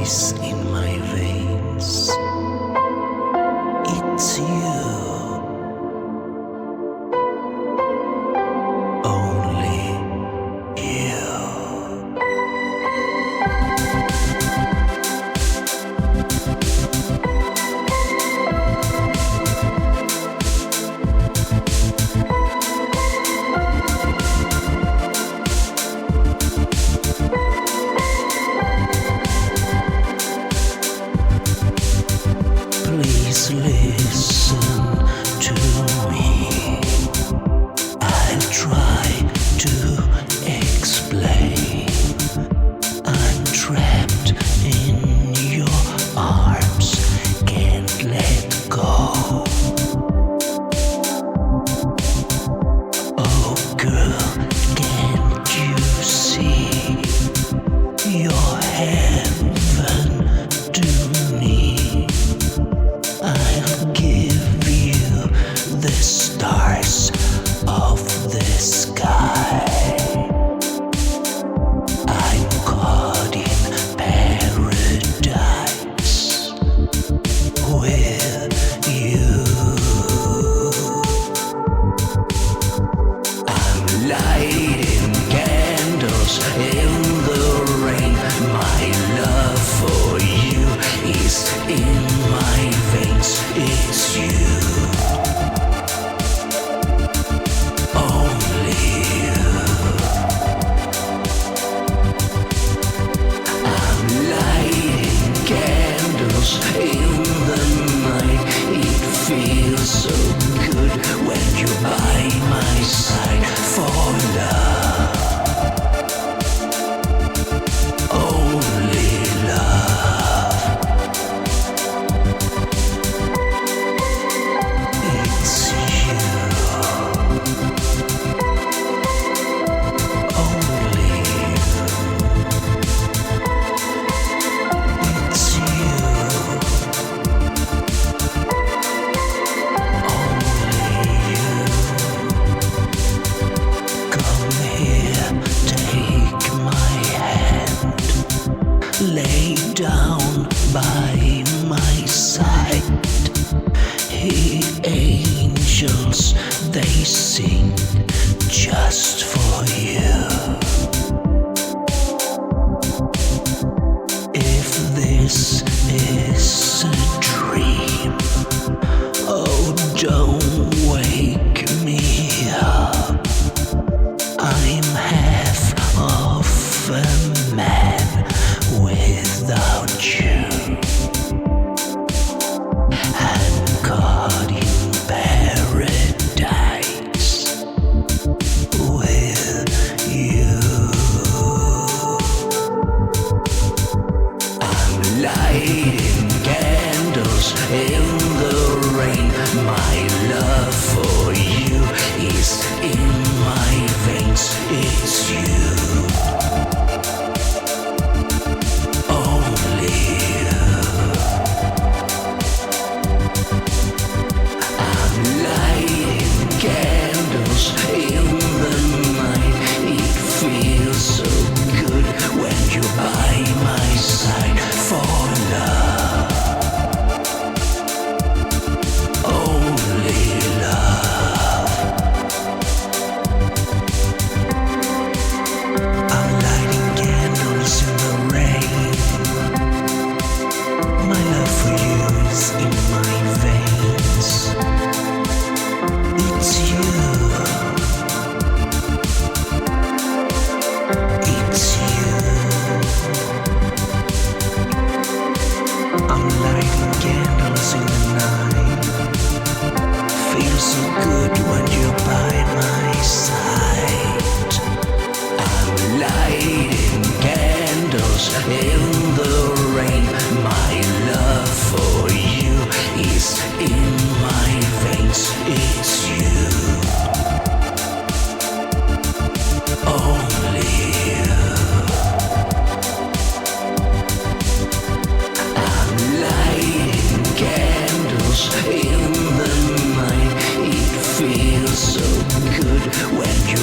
is in my veins. It's you. Only you. Please listen to me. I'll try to explain. I'm trapped in your arms, can't let go. Oh girl, can't you see you're heaven to me? I'll give you the stars of the sky. I'm caught in paradise with you. I'm lighting candles in the rain. My love for you is in my veins. It's you. Only you. I'm lighting candles in the night. It feels so good when you're by my side for love. Only love. It's you. Only you. It's you. Only you. Come here, take my hand. Lay down by my side. Hey, angels, they sing just for you. If this is a dream, oh, don't wake me up. I'm half of a man without you. I'm caught in paradise with you. I'm lighting candles in the rain. My love for you is in my veins. It's you. Only you. I'm lighting candles in the night. It feels so good when you're by my side for love. Only love. I'm lighting candles in the rain. My love for you is in my veins. It's you. It's you. I'm lighting candles in the night. Feels so good when you're by my side. I'm lighting candles in the rain. My love for you is in my veins. It's you. Only you. I'm lighting candles in the night. It feels so good when you